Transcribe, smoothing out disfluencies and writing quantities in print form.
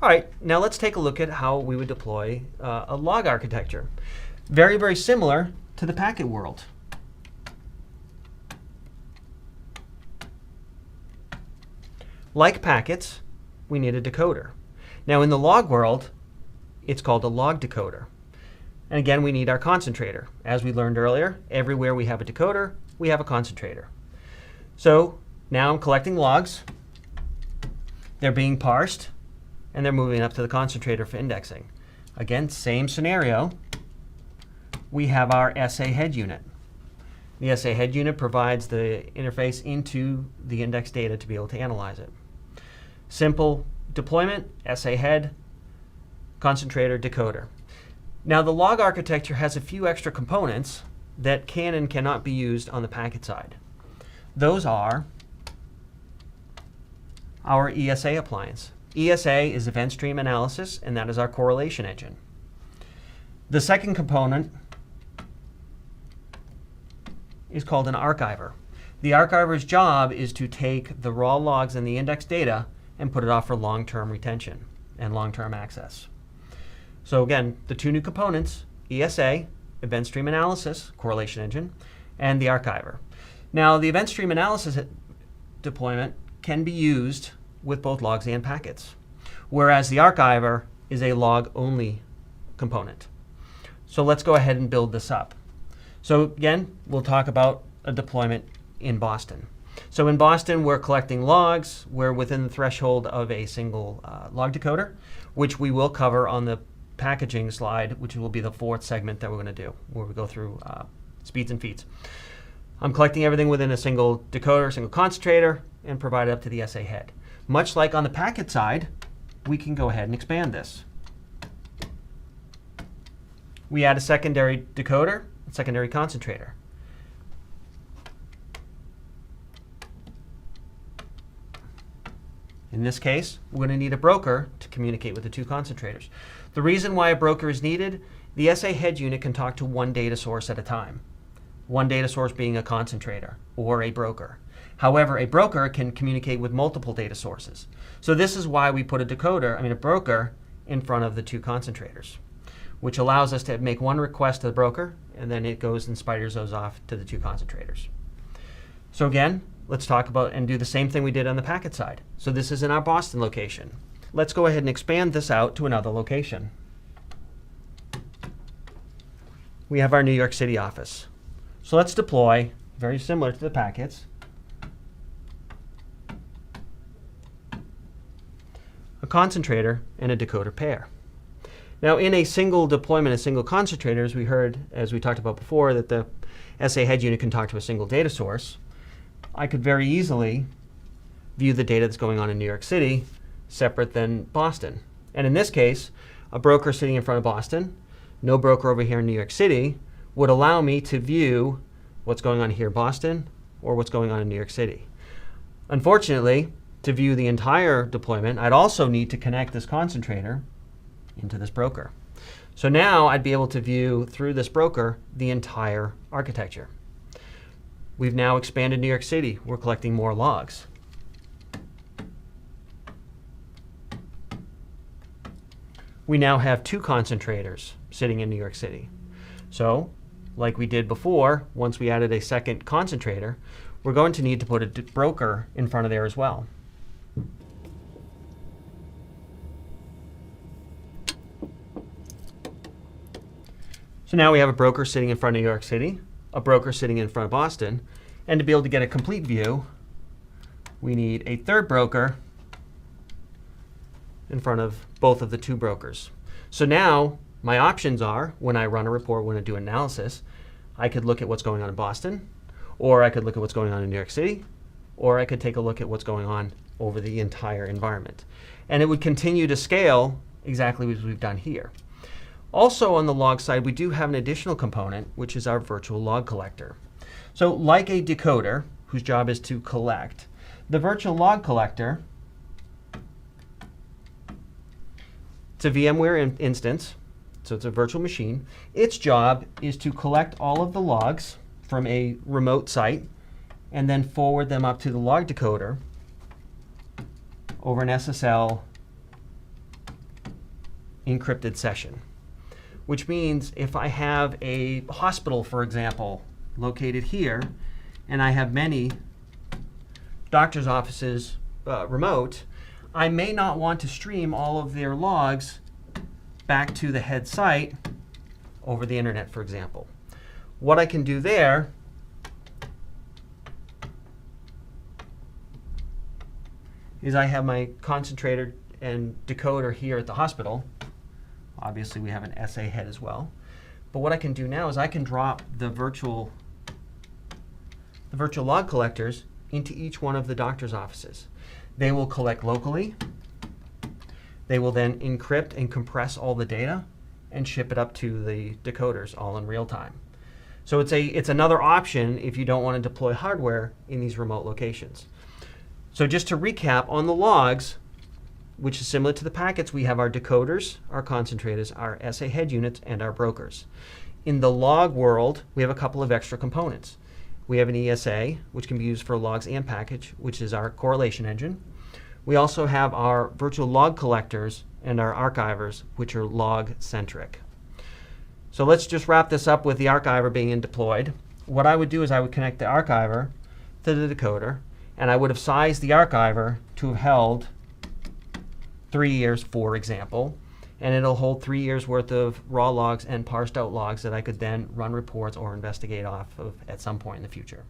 All right, now let's take a look at how we would deploy a log architecture. Very, very similar to the packet world. Like packets, we need a decoder. Now in the log world, it's called a log decoder. And again, we need our concentrator. As we learned earlier, everywhere we have a decoder, we have a concentrator. So now I'm collecting logs. They're being parsed, and they're moving up to the concentrator for indexing. Again, same scenario. We have our SA head unit. The SA head unit provides the interface into the index data to be able to analyze it. Simple deployment, SA head, concentrator, decoder. Now the log architecture has a few extra components that can and cannot be used on the packet side. Those are our ESA appliance. ESA is event stream analysis, and that is our correlation engine. The second component is called an archiver. The archiver's job is to take the raw logs and the index data and put it off for long-term retention and long-term access. So again, the two new components, ESA, event stream analysis, correlation engine, and the archiver. Now the event stream analysis deployment can be used with both logs and packets, whereas the archiver is a log-only component. So let's go ahead and build this up. So again, we'll talk about a deployment in Boston. So in Boston, we're collecting logs. We're within the threshold of a single log decoder, which we will cover on the packaging slide, which will be the fourth segment that we're going to do, where we go through speeds and feeds. I'm collecting everything within a single decoder, single concentrator, and provide it up to the SA head. Much like on the packet side, we can go ahead and expand this. We add a secondary decoder, a secondary concentrator. In this case, we're going to need a broker to communicate with the two concentrators. The reason why a broker is needed, the SA head unit can talk to one data source at a time. One data source being a concentrator or a broker. However, a broker can communicate with multiple data sources. So this is why we put a broker in front of the two concentrators, which allows us to make one request to the broker, and then it goes and spiders those off to the two concentrators. So again, let's talk about and do the same thing we did on the packet side. So this is in our Boston location. Let's go ahead and expand this out to another location. We have our New York City office. So let's deploy, very similar to the packets, a concentrator and a decoder pair. Now in a single deployment, a single concentrator, as we heard, as we talked about before, that the SA head unit can talk to a single data source, I could very easily view the data that's going on in New York City separate than Boston. And in this case, a broker sitting in front of Boston, no broker over here in New York City, would allow me to view what's going on here in Boston or what's going on in New York City. Unfortunately, to view the entire deployment, I'd also need to connect this concentrator into this broker. So now I'd be able to view through this broker the entire architecture. We've now expanded New York City. We're collecting more logs. We now have two concentrators sitting in New York City. So, like we did before, once we added a second concentrator, we're going to need to put a broker in front of there as well. So now we have a broker sitting in front of New York City, a broker sitting in front of Boston, and to be able to get a complete view, we need a third broker in front of both of the two brokers. So now my options are, when I run a report, when I do analysis, I could look at what's going on in Boston, or I could look at what's going on in New York City, or I could take a look at what's going on over the entire environment. And it would continue to scale exactly as we've done here. Also on the log side, we do have an additional component, which is our virtual log collector. So like a decoder, whose job is to collect, the virtual log collector, it's a VMware instance, so it's a virtual machine. Its job is to collect all of the logs from a remote site and then forward them up to the log decoder over an SSL encrypted session, which means if I have a hospital, for example, located here, and I have many doctor's offices remote, I may not want to stream all of their logs back to the head site over the internet, for example. What I can do there is I have my concentrator and decoder here at the hospital. Obviously, we have an SA head as well. But what I can do now is I can drop the virtual log collectors into each one of the doctor's offices. They will collect locally. They will then encrypt and compress all the data and ship it up to the decoders all in real time. So it's another option if you don't want to deploy hardware in these remote locations. So just to recap, on the logs, which is similar to the packets, we have our decoders, our concentrators, our SA head units, and our brokers. In the log world, we have a couple of extra components. We have an ESA, which can be used for logs and package, which is our correlation engine. We also have our virtual log collectors and our archivers, which are log-centric. So let's just wrap this up with the archiver being deployed. What I would do is I would connect the archiver to the decoder, and I would have sized the archiver to have held 3 years, for example, and it'll hold 3 years worth of raw logs and parsed out logs that I could then run reports or investigate off of at some point in the future.